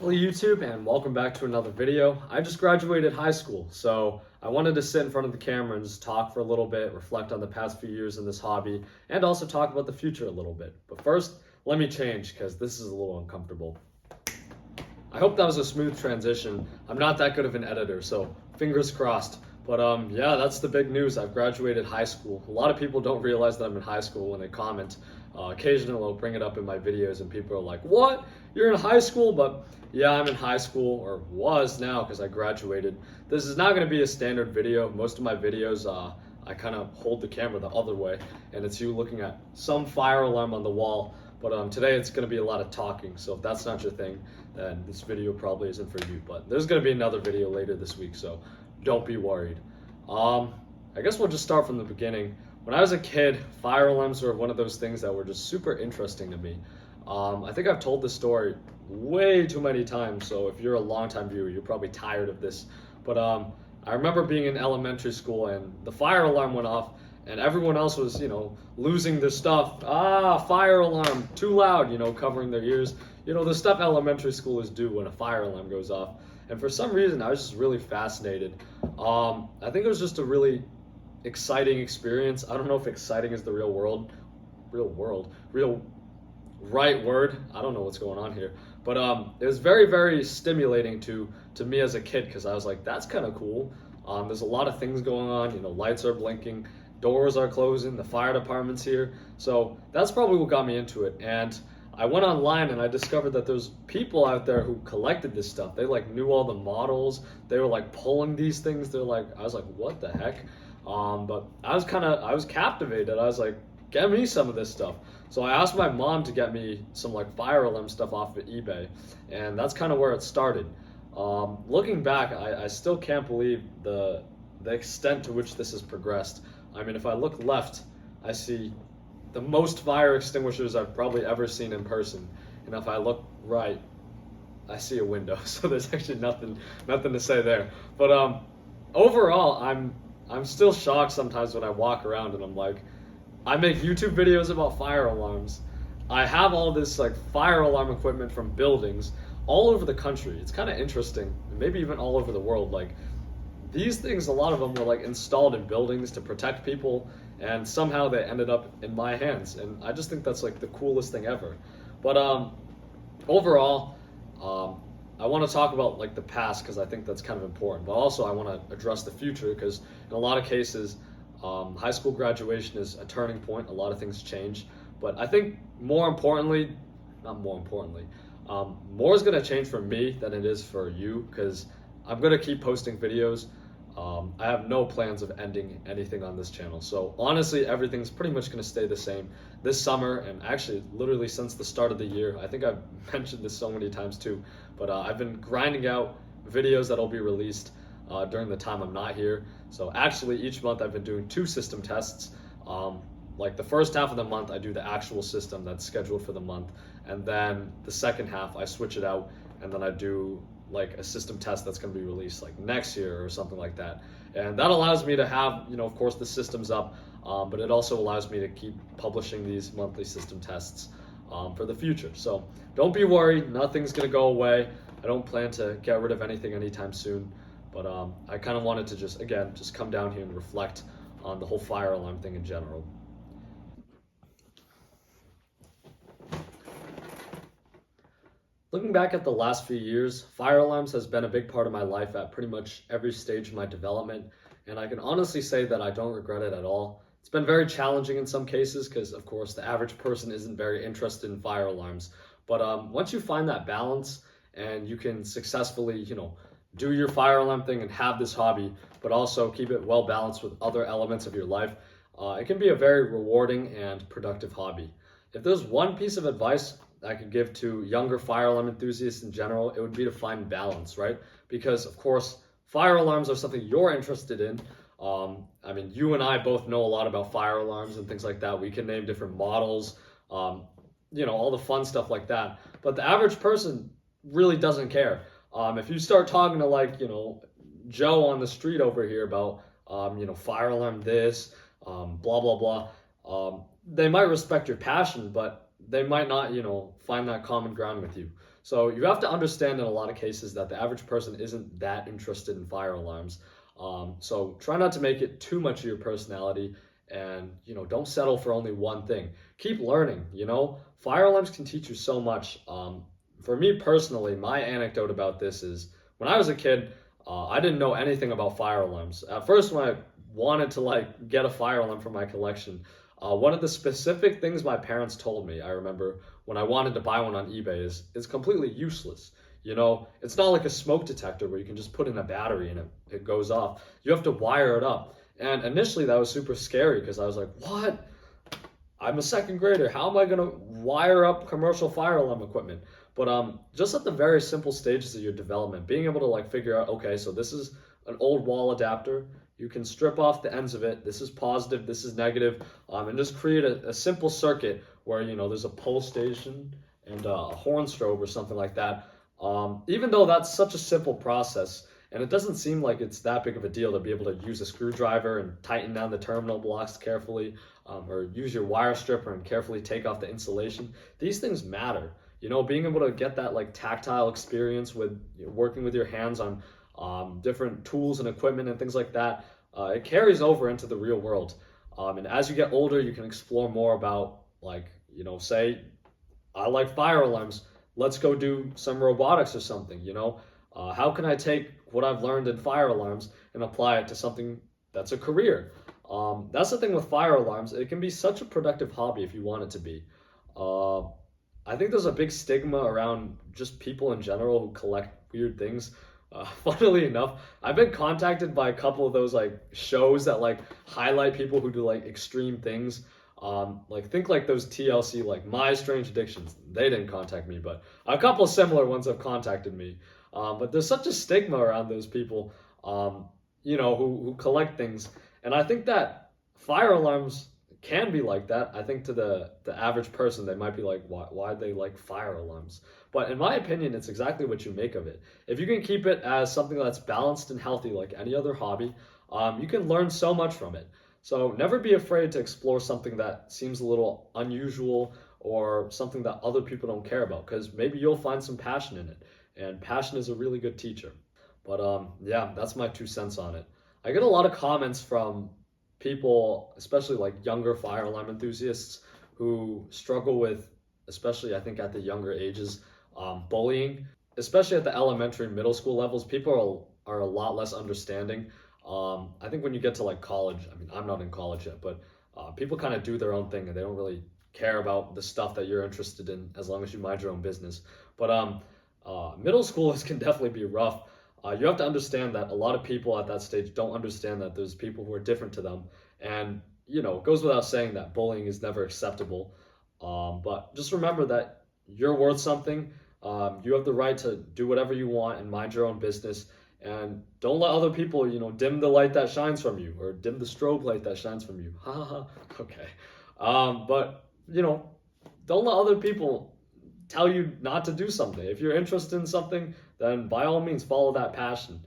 Hello YouTube, and welcome back to another video. I just graduated high school, so I wanted to sit in front of the camera and just talk for a little bit, reflect on the past few years in this hobby, and also talk about the future a little bit. But first, let me change because this is a little uncomfortable. I hope that was a smooth transition. I'm not that good of an editor, so fingers crossed. But yeah, that's the big news. I've graduated high school. A lot of people don't realize that I'm in high school when they comment. Occasionally I'll bring it up in my videos and people are like, what? You're in high school? But yeah, I'm in high school, or was now because I graduated. This is not going to be a standard video. Most of my videos, I kind of hold the camera the other way, and it's you looking at some fire alarm on the wall. But today it's going to be a lot of talking, so if that's not your thing, then this video probably isn't for you. But there's going to be another video later this week, so don't be worried. I guess we'll just start from the beginning. When I was a kid, fire alarms were one of those things that were just super interesting to me. I think I've told this story way too many times, so if you're a longtime viewer, you're probably tired of this. But I remember being in elementary school and the fire alarm went off and everyone else was, losing their stuff. Fire alarm, too loud, covering their ears. The stuff elementary schoolers do when a fire alarm goes off. And for some reason, I was just really fascinated. I think it was just a really exciting experience. I don't know if exciting is the real right word. I don't know what's going on here. But it was very, very stimulating to me as a kid because I was like, that's kind of cool. There's a lot of things going on. Lights are blinking, doors are closing, the fire department's here. So that's probably what got me into it. And I went online and I discovered that there's people out there who collected this stuff. They knew all the models. They were pulling these things. I was like, what the heck? But I was captivated. I was like, get me some of this stuff. So I asked my mom to get me some fire alarm stuff off of eBay, and that's kind of where it started. Looking back, I still can't believe the extent to which this has progressed. I mean, if I look left, I see the most fire extinguishers I've probably ever seen in person, and if I look right, I see a window. So there's actually nothing to say there. But overall, I'm still shocked sometimes when I walk around and I'm like, I make YouTube videos about fire alarms. I have all this fire alarm equipment from buildings all over the country. It's kind of interesting, maybe even all over the world. These things, a lot of them were installed in buildings to protect people, and somehow they ended up in my hands. And I just think that's the coolest thing ever. But overall, I want to talk about the past because I think that's kind of important. But also I want to address the future because in a lot of cases, high school graduation is a turning point. A lot of things change. But I think more is going to change for me than it is for you because I'm going to keep posting videos. I have no plans of ending anything on this channel. So honestly, everything's pretty much going to stay the same this summer, and actually literally since the start of the year. I think I've mentioned this so many times too, but I've been grinding out videos that'll be released during the time I'm not here. So actually each month I've been doing 2 system tests. The first half of the month I do the actual system that's scheduled for the month, and then the second half I switch it out and then I do a system test that's going to be released next year or something like that. And that allows me to have, of course, the systems up, but it also allows me to keep publishing these monthly system tests for the future. So don't be worried, nothing's going to go away. I don't plan to get rid of anything anytime soon, but I kind of wanted to just come down here and reflect on the whole fire alarm thing in general. Looking back at the last few years, fire alarms has been a big part of my life at pretty much every stage of my development, and I can honestly say that I don't regret it at all. It's been very challenging in some cases because, of course, the average person isn't very interested in fire alarms. But once you find that balance and you can successfully, do your fire alarm thing and have this hobby, but also keep it well balanced with other elements of your life, it can be a very rewarding and productive hobby. If there's one piece of advice I could give to younger fire alarm enthusiasts in general, it would be to find balance, right? Because of course, fire alarms are something you're interested in. I mean, you and I both know a lot about fire alarms and things like that. We can name different models, all the fun stuff like that. But the average person really doesn't care. If you start talking to Joe on the street over here about, fire alarm this, blah, blah, blah, they might respect your passion, but they might not, find that common ground with you. So you have to understand in a lot of cases that the average person isn't that interested in fire alarms. So try not to make it too much of your personality, and don't settle for only one thing. Keep learning. Fire alarms can teach you so much. For me personally, my anecdote about this is when I was a kid, I didn't know anything about fire alarms. At first, when I wanted to like get a fire alarm for my collection, one of the specific things my parents told me, I remember when I wanted to buy one on eBay, is it's completely useless. It's not like a smoke detector where you can just put in a battery and it goes off. You have to wire it up. And initially that was super scary because I was like, what? I'm a second grader. How am I going to wire up commercial fire alarm equipment? But just at the very simple stages of your development, being able to like figure out, okay, so this is an old wall adapter. You can strip off the ends of it. This is positive, this is negative, and just create a simple circuit where there's a pull station and a horn strobe or something like that. Even though that's such a simple process, and it doesn't seem like it's that big of a deal to be able to use a screwdriver and tighten down the terminal blocks carefully, or use your wire stripper and carefully take off the insulation. These things matter. Being able to get that like tactile experience with working with your hands on different tools and equipment and things like that, it carries over into the real world. And as you get older, you can explore more about like, say, I like fire alarms. Let's go do some robotics or something. How can I take what I've learned in fire alarms and apply it to something that's a career? That's the thing with fire alarms. It can be such a productive hobby if you want it to be. Uh, I think there's a big stigma around just people in general who collect weird things. Funnily enough, I've been contacted by a couple of those like shows that like highlight people who do like extreme things. Like think like those TLC like My Strange Addictions. They didn't contact me, but a couple similar ones have contacted me. But there's such a stigma around those people, who collect things, and I think that fire alarms can be like that. I think to the average person, they might be like, why they like fire alarms? But in my opinion, it's exactly what you make of it. If you can keep it as something that's balanced and healthy, like any other hobby, you can learn so much from it. So never be afraid to explore something that seems a little unusual or something that other people don't care about, because maybe you'll find some passion in it. And passion is a really good teacher. But yeah, that's my 2 cents on it. I get a lot of comments from people, especially like younger fire alarm enthusiasts, who struggle with, especially I think at the younger ages, bullying. Especially at the elementary and middle school levels, people are a lot less understanding. I think when you get to like college, I mean, I'm not in college yet, but people kind of do their own thing and they don't really care about the stuff that you're interested in as long as you mind your own business. But middle schoolers can definitely be rough. You have to understand that a lot of people at that stage don't understand that there's people who are different to them. And, it goes without saying that bullying is never acceptable. But just remember that you're worth something. You have the right to do whatever you want and mind your own business. And don't let other people, dim the light that shines from you or dim the strobe light that shines from you. Ha ha ha. Okay. But, don't let other people tell you not to do something. If you're interested in something, then by all means follow that passion.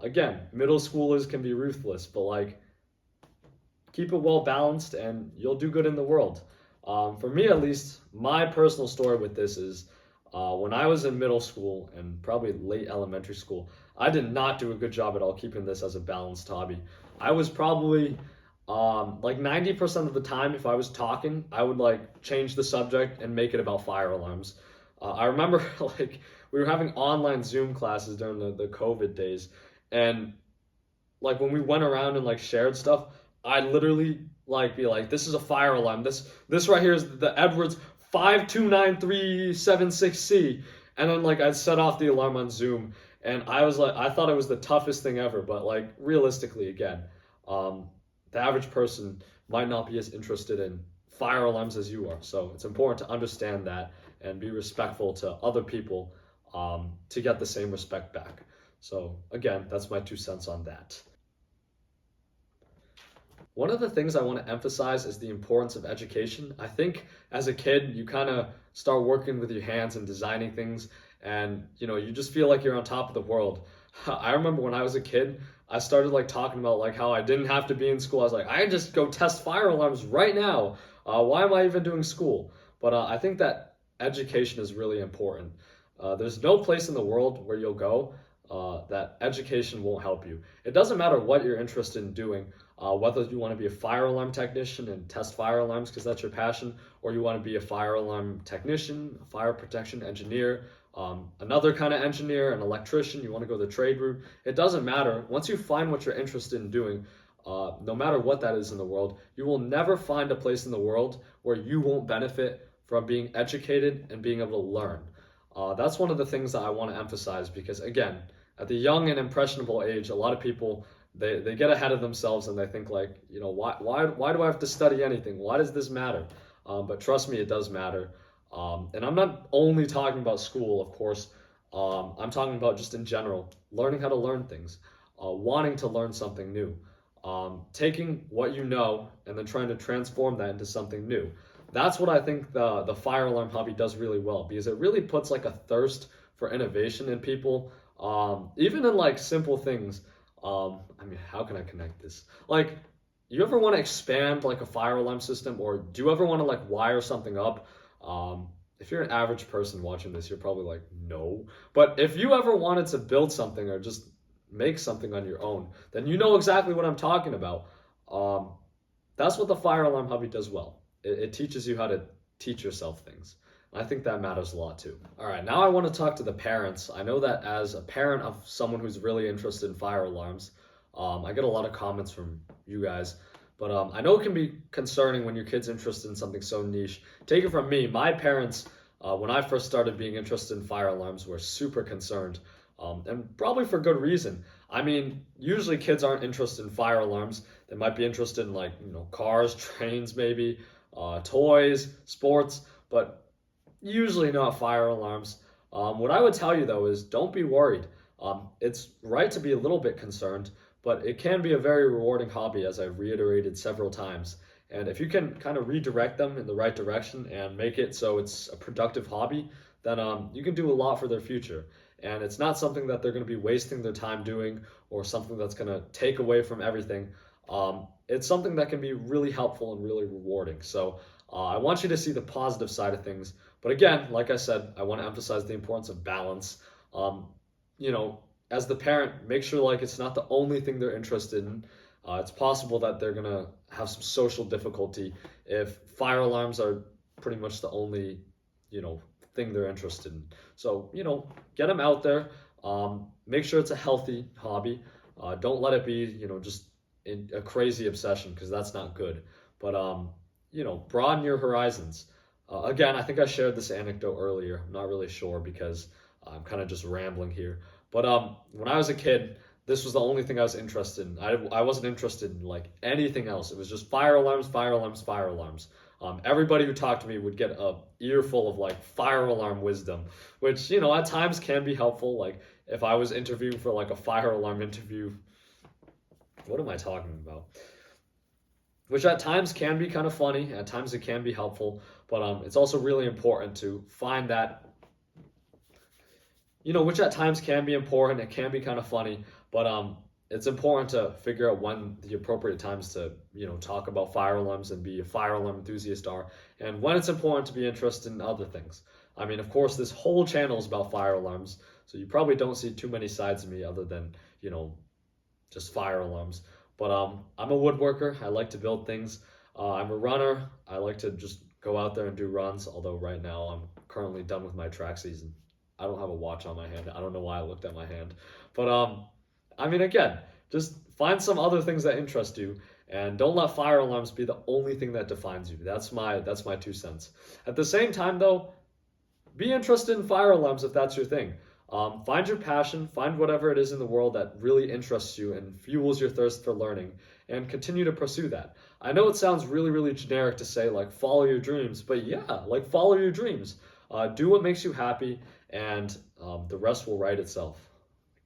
Again, middle schoolers can be ruthless, but like keep it well balanced and you'll do good in the world. For me, at least, my personal story with this is when I was in middle school and probably late elementary school, I did not do a good job at all keeping this as a balanced hobby. I was probably like 90% of the time, if I was talking, I would like change the subject and make it about fire alarms. I remember like we were having online Zoom classes during the COVID days, and like when we went around and like shared stuff, I'd literally like be like, "This is a fire alarm. This right here is the Edwards 529376C," and then like I'd set off the alarm on Zoom, and I was like, I thought it was the toughest thing ever, but like realistically, again, the average person might not be as interested in fire alarms as you are. So it's important to understand that and be respectful to other people to get the same respect back. So again, that's my 2 cents on that. One of the things I want to emphasize is the importance of education. I think as a kid, you kind of start working with your hands and designing things, and you just feel like you're on top of the world. I remember when I was a kid, I started like talking about like how I didn't have to be in school. I was like, I can just go test fire alarms right now. Why am I even doing school? But I think that education is really important. There's no place in the world where you'll go that education won't help you. It doesn't matter what you're interested in doing, whether you want to be a fire alarm technician and test fire alarms because that's your passion, or you want to be a fire alarm technician, a fire protection engineer, another kind of engineer, an electrician, you want to go the trade route. It doesn't matter. Once you find what you're interested in doing, no matter what that is in the world, you will never find a place in the world where you won't benefit from being educated and being able to learn. That's one of the things that I want to emphasize because, again, at the young and impressionable age, a lot of people they get ahead of themselves and they think like, why do I have to study anything? Why does this matter? But trust me, it does matter. And I'm not only talking about school, of course. I'm talking about just in general, learning how to learn things, wanting to learn something new, taking what you know and then trying to transform that into something new. That's what I think the fire alarm hobby does really well because it really puts like a thirst for innovation in people, even in like simple things. I mean, how can I connect this? Like, you ever want to expand like a fire alarm system, or do you ever want to like wire something up? If you're an average person watching this, you're probably like, no. But if you ever wanted to build something or just make something on your own, then you know exactly what I'm talking about. Um, that's what the fire alarm hobby does well. It teaches you how to teach yourself things. I think that matters a lot too. All right, now I want to talk to the parents. I know that as a parent of someone who's really interested in fire alarms, I get a lot of comments from you guys. But I know it can be concerning when your kid's interested in something so niche. Take it from me, my parents, when I first started being interested in fire alarms, were super concerned, and probably for good reason. I mean, usually kids aren't interested in fire alarms. They might be interested in like, cars, trains, maybe, toys, sports, but usually not fire alarms. What I would tell you though is don't be worried. It's right to be a little bit concerned, but it can be a very rewarding hobby, as I've reiterated several times. And if you can kind of redirect them in the right direction and make it so it's a productive hobby, then you can do a lot for their future. And it's not something that they're going to be wasting their time doing or something that's going to take away from everything. It's something that can be really helpful and really rewarding. So I want you to see the positive side of things. But again, like I said, I want to emphasize the importance of balance. You know, as the parent, make sure like it's not the only thing they're interested in. It's possible that they're gonna have some social difficulty if fire alarms are pretty much the only, thing they're interested in. So, get them out there. Make sure it's a healthy hobby. Don't let it be, just a crazy obsession because that's not good. But broaden your horizons. Again, I think I shared this anecdote earlier. I'm not really sure because I'm kind of just rambling here. But when I was a kid, this was the only thing I was interested in. I wasn't interested in like anything else. It was just fire alarms, fire alarms, fire alarms. Everybody who talked to me would get a earful of like fire alarm wisdom, which at times can be helpful. Like if I was interviewing for like a fire alarm interview, what am I talking about? Which at times can be kind of funny. At times it can be helpful, but it's also really important to find that which at times can be important. It can be kind of funny, but it's important to figure out when the appropriate times to, talk about fire alarms and be a fire alarm enthusiast are, and when it's important to be interested in other things. I mean, of course, this whole channel is about fire alarms, so you probably don't see too many sides of me other than, just fire alarms. But I'm a woodworker. I like to build things. I'm a runner. I like to just go out there and do runs, although right now I'm currently done with my track season. I don't have a watch on my hand. I don't know why I looked at my hand. But I mean, again, just find some other things that interest you, and don't let fire alarms be the only thing that defines you. That's my 2 cents. At the same time, though, be interested in fire alarms if that's your thing. Find your passion, find whatever it is in the world that really interests you and fuels your thirst for learning, and continue to pursue that. I know it sounds really, really generic to say, like, follow your dreams, but yeah, like, follow your dreams. Do what makes you happy, and the rest will right itself.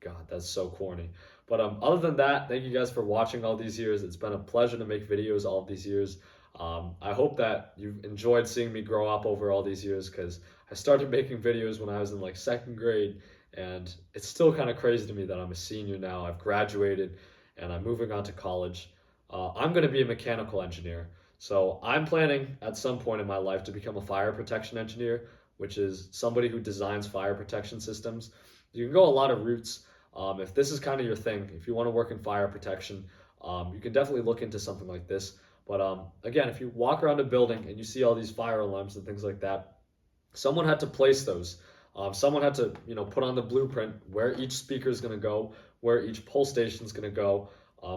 God, that's so corny. But other than that, thank you guys for watching all these years. It's been a pleasure to make videos all of these years. I hope that you've enjoyed seeing me grow up over all these years, because I started making videos when I was in like 2nd grade, and it's still kind of crazy to me that I'm a senior now. I've graduated and I'm moving on to college. I'm going to be a mechanical engineer. So I'm planning at some point in my life to become a fire protection engineer, which is somebody who designs fire protection systems. You can go a lot of routes. If this is kind of your thing, if you want to work in fire protection, you can definitely look into something like this. But again, if you walk around a building and you see all these fire alarms and things like that, someone had to place those. Someone had to, put on the blueprint where each speaker is going to go, where each pull station is going to go.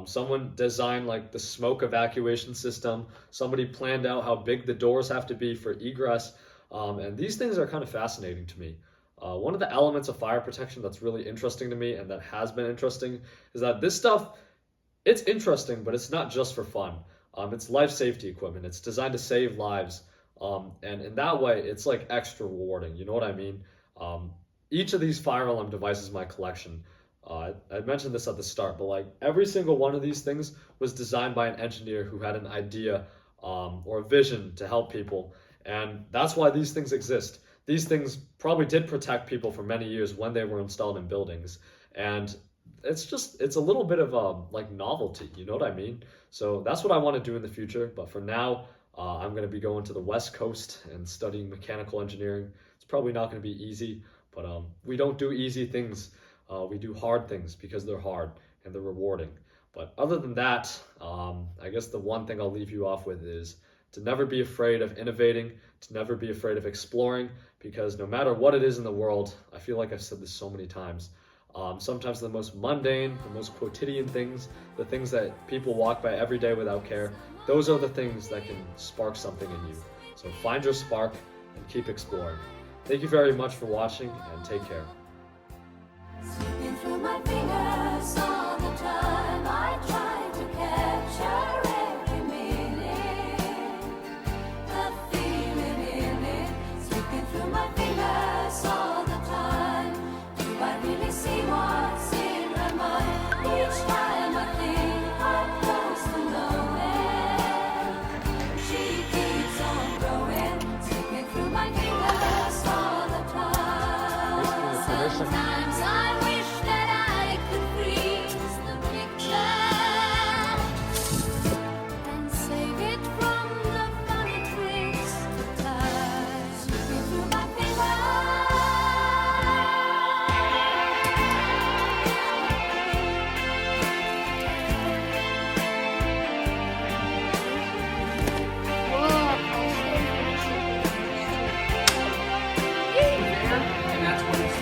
Someone designed like the smoke evacuation system. Somebody planned out how big the doors have to be for egress. And these things are kind of fascinating to me. One of the elements of fire protection that's really interesting to me and that has been interesting is that this stuff, it's interesting, but it's not just for fun. It's life safety equipment. It's designed to save lives. And in that way, it's like extra rewarding. You know what I mean? Each of these fire alarm devices in my collection, I mentioned this at the start, but like every single one of these things was designed by an engineer who had an idea or a vision to help people. And that's why these things exist. These things probably did protect people for many years when they were installed in buildings. And it's a little bit of like novelty, you know what I mean? So that's what I want to do in the future. But for now, I'm going to be going to the West Coast and studying mechanical engineering. It's probably not going to be easy, but we don't do easy things. We do hard things because they're hard and they're rewarding. But other than that, I guess the one thing I'll leave you off with is to never be afraid of innovating, to never be afraid of exploring, because no matter what it is in the world, I feel like I've said this so many times, sometimes the most mundane, the most quotidian things, the things that people walk by every day without care, those are the things that can spark something in you. So find your spark and keep exploring. Thank you very much for watching, and take care. Slipping through my fingers all the time, I try to capture every minute, the feeling in it. Slipping through my fingers all the time, do I really see what's in her mind? Each time I think I'm close to knowing, she keeps on growing. Slipping through my fingers all the time. Sometimes I wish that I could freeze the picture and save it from the funny twist of time. Slipping through my And that's what it's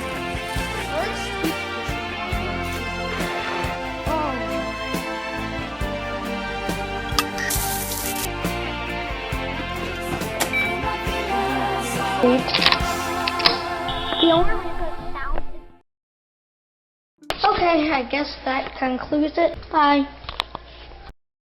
Okay, I guess that concludes it. Bye.